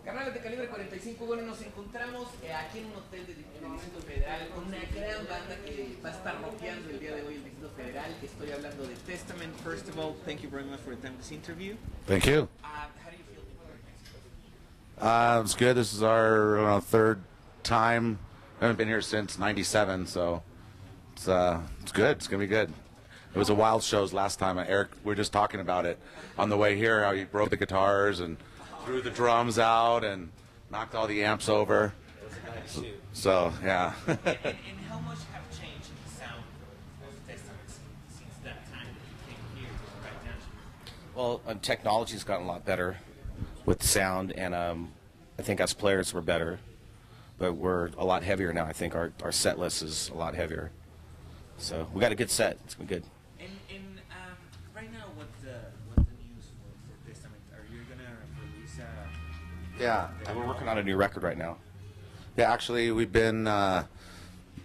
Carnales de calibre 45, bueno, nos encontramos aquí en un hotel del Distrito Federal con una gran banda que va a estar rockeando el día de hoy el Distrito Federal. Estoy hablando de Testament. First of all, thank you very much for the time of this interview. Thank you. How do you feel? It's good. This is our third time. I haven't been here since '97, so it's good. It's gonna be good. It was a wild shows last time. Eric, we were just talking about it on the way here. How he broke the guitars and threw the drums out and knocked all the amps over. It was a nice shoot. So yeah. and how much have changed in the sound of Testament since that time that you came here to right now? Well, technology's gotten a lot better with sound, and I think us players were better, but we're a lot heavier now. I think our set list is a lot heavier. So we got a good set. It's gonna be good. And right now, what's the news for Testament? Are you gonna release a? Yeah, We're working on a new record right now. Yeah, actually, we've been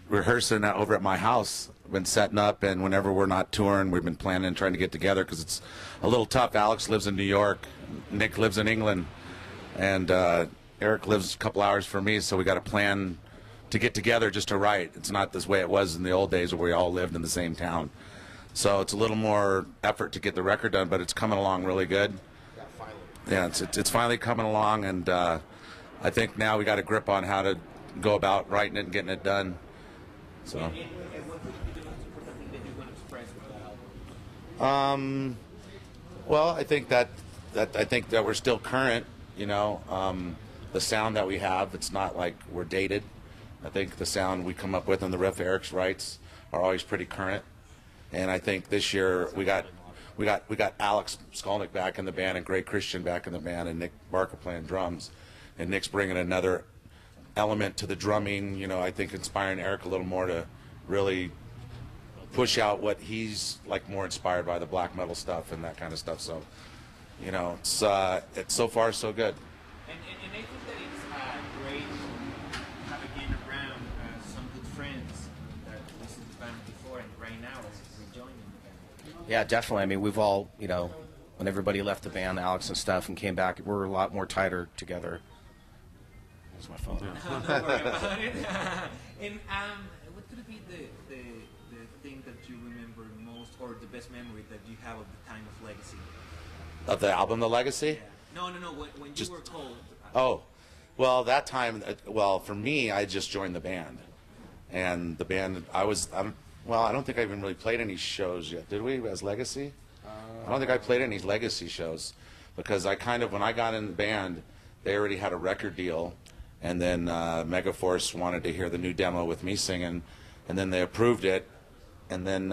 rehearsing over at my house. Been setting up, and whenever we're not touring, we've been planning, trying to get together because it's a little tough. Alex lives in New York, Nick lives in England, and Eric lives a couple hours from me. So we got to plan to get together just to write. It's not this way it was in the old days where we all lived in the same town. So it's a little more effort to get the record done, but it's coming along really good. Yeah, it's finally coming along, and I think now we got a grip on how to go about writing it and getting it done. So. And what would be the most important thing that you want to express with that album? Well, I think that we're still current. You know, the sound that we have, it's not like we're dated. I think the sound we come up with and the riff Eric's writes are always pretty current. And I think this year we got Alex Skolnick back in the band and Gray Christian back in the band and Nick Barker playing drums, and Nick's bringing another element to the drumming. You know, I think inspiring Eric a little more to really push out what he's like, more inspired by the black metal stuff and that kind of stuff. So, you know, it's so far so good. And I think that it's great to have again around some good friends that listened to the band before and right now is rejoining the band. Yeah, definitely. I mean, we've all, you know, when everybody left the band, Alex and stuff, and came back, we're a lot more tighter together. That's my phone. Don't worry about it. And what could be the thing that you remember most, or the best memory that you have of the time of Legacy? Of the album, The Legacy? Yeah. No. When you were told. Oh, well, that time. Well, for me, I just joined the band, and the band. I don't think I even really played any shows yet. Did we as Legacy? I don't think I played any Legacy shows because when I got in the band, they already had a record deal. And then Megaforce wanted to hear the new demo with me singing, and then they approved it. And then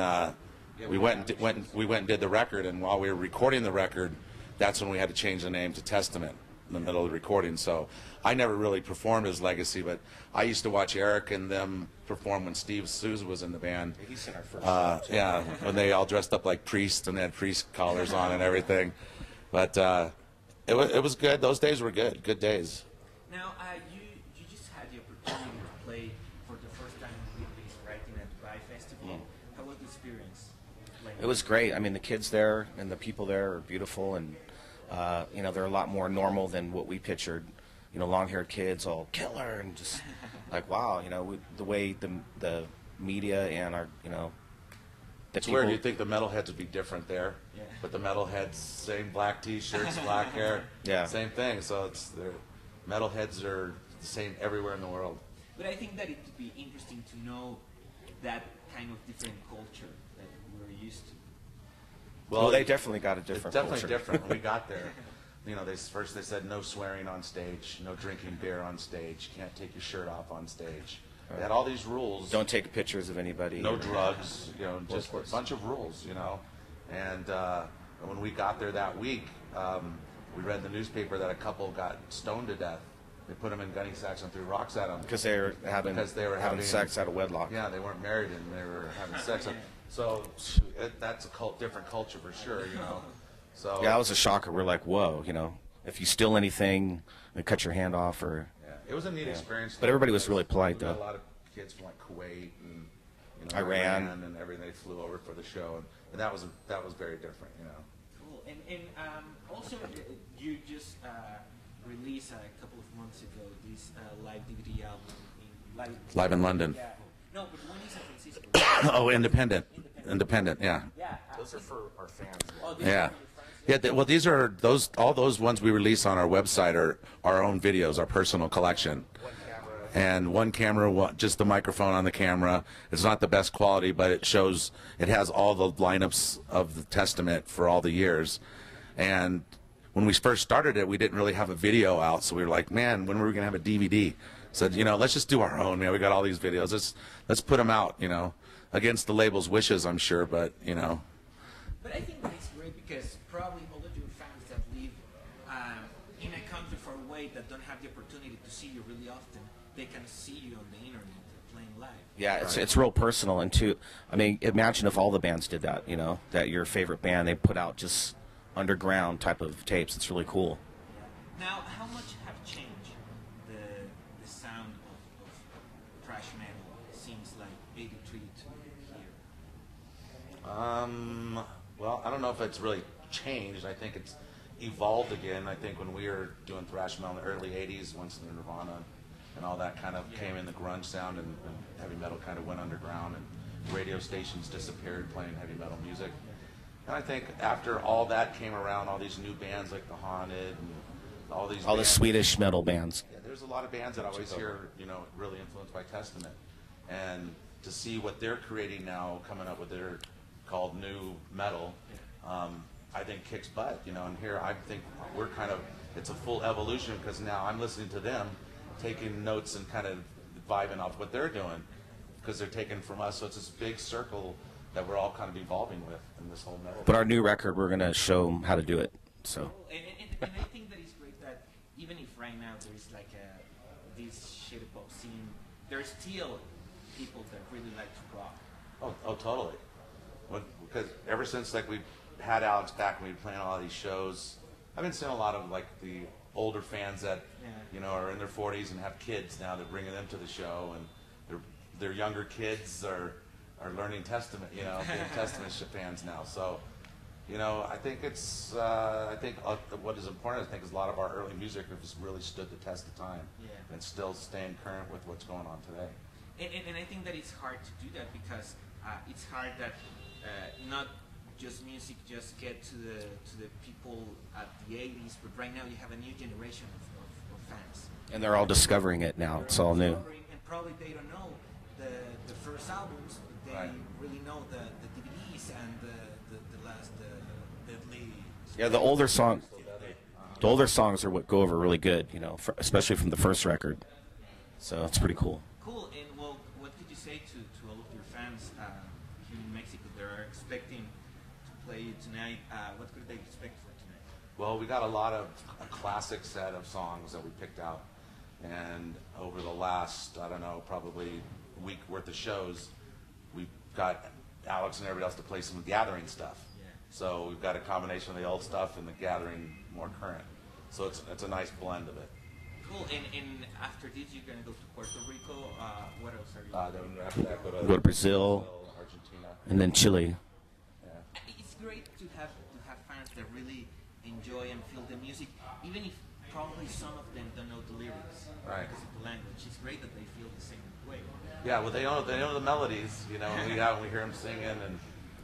we went and did the record. And while we were recording the record, that's when we had to change the name to Testament in the middle of the recording. So I never really performed as Legacy, but I used to watch Eric and them perform when Steve Souza was in the band. He sent our first yeah, when they all dressed up like priests and they had priest collars on and everything. But it was good. Those days were good. Good days. Now, you just had the opportunity to play for the first time with this writing at Dubai Festival. How was the experience? It was great. I mean, the kids there and the people there are beautiful, and you know, they're a lot more normal than what we pictured. You know, long-haired kids, all killer, and just like wow. You know, the way the media and our, you know, It's weird. You'd think the metalheads would be different there, but the metalheads, same black T-shirts, black hair, same thing. So metalheads are the same everywhere in the world. But I think that it would be interesting to know that kind of different culture that we're used to. Well, they definitely got a different culture. It's definitely different. When we got there, you know, first they said no swearing on stage, no drinking beer on stage, you can't take your shirt off on stage. They had all these rules. Don't take pictures of anybody. No drugs, you know, just a bunch of rules, you know. And when we got there that week, we read in the newspaper that a couple got stoned to death. They put them in gunny sacks and threw rocks at them. Because they were having sex out of wedlock. Yeah, they weren't married and they were having sex. So that's a different culture for sure, you know. So yeah, that was a shocker. We're like, whoa, you know, if you steal anything, they cut your hand off, or. It was a neat experience. But everybody was really polite, though. A lot of kids from like Kuwait and Iran and everything. They flew over for the show, and that was very different, you know. Cool. And also you just released a couple of months ago this live DVD album in Live in London. Yeah. No, but one is San Francisco. Oh, independent. Yeah. Yeah. Those are for our fans. Oh, Yeah. Yeah, well, these are all those ones we release on our website are our own videos, our personal collection. And one camera, just the microphone on the camera. It's not the best quality, but it has all the lineups of the Testament for all the years. And when we first started it, we didn't really have a video out, so we were like, man, when were we going to have a DVD? So, let's just do our own. We got all these videos. Let's put them out, against the label's wishes, I'm sure, but, But I think that it's great because probably all of your fans that live in a country far away that don't have the opportunity to see you really often, they can see you on the internet playing live. Yeah, it's real personal, and imagine if all the bands did that. That your favorite band, they put out just underground type of tapes. It's really cool. Yeah. Now, how much have changed the sound of thrash metal since like '83 to here? Well, I don't know if it's really changed. I think it's evolved again. I think when we were doing thrash metal in the early '80s, once the Nirvana and all that kind of came in, the grunge sound and heavy metal kind of went underground, and radio stations disappeared playing heavy metal music. And I think after all that came around, all these new bands like The Haunted and all these the Swedish metal bands. Yeah, there's a lot of bands that I always hear, really influenced by Testament. And to see what they're creating now, coming up with their called new metal, I think kicks butt, and here I think it's a full evolution because now I'm listening to them, taking notes and kind of vibing off what they're doing because they're taking from us. So it's this big circle that we're all kind of evolving with in this whole metal. But our new record, we're going to show them how to do it. So. And I think that it's great that even if right now there's like this shit pop scene, there's still people that really like to rock. Oh, totally. Because ever since we had Alex back and we were playing all these shows, I've been seeing a lot of the older fans that are in their 40s and have kids now. They're bringing them to the show, and their younger kids are learning Testament, being Testament fans now. So, I think what is important, is a lot of our early music has really stood the test of time and still staying current with what's going on today. And I think that it's hard to do that because it's hard that not just music just get to the people at the 80s, but right now you have a new generation of fans. And they're all discovering it now. It's all new. And probably they don't know the first albums, but they really know the DVDs and the last Deadly. Yeah, the older songs are what go over really good, especially from the first record. So it's pretty cool. Cool. And well, what could you say to all of your fans here in Mexico that are expecting to play tonight? What could they expect for tonight? Well, we got a classic set of songs that we picked out, and over the last, I don't know, probably week worth of shows, we've got Alex and everybody else to play some Gathering stuff. Yeah. So we've got a combination of the old stuff and the Gathering more current. So it's a nice blend of it. Cool. And after this, you're going to go to Puerto Rico. What else are you Then after that, go to Brazil, Argentina, and then Chile. Yeah. It's great to have fans that really enjoy and feel the music, even if probably some of them don't know the lyrics because of the language. It's great that they feel the same way. Yeah, well, they know the melodies, we hear them singing, and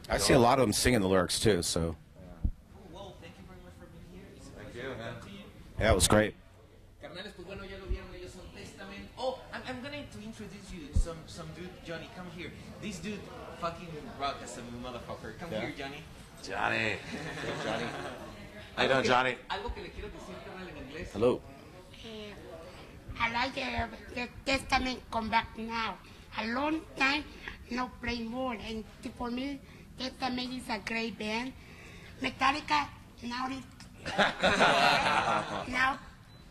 I see a lot of them singing the lyrics too. So. Well, thank you very much for being here. Thank you, man. Yeah, it was great. Carnales, pues bueno, ya lo vieron, ellos son Testament. Oh, I'm going to introduce you to some dude. Johnny, come here. This dude fucking rock as a motherfucker. Come here, Johnny. Johnny. Johnny. How you doing, Johnny? Algo que le quiero decir, carnal, en inglés. Hello. I like the Testament come back now. A long time no play more, and for me, Testament is a great band. Metallica now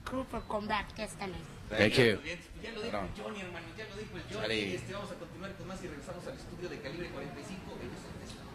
Cooper come back Testament. Thank you. Ya lo dijo Johnny, hermano, ya lo dijo el Johnny. Vamos a continuar con más y regresamos al estudio de Calibre 45. Ellos son Testament.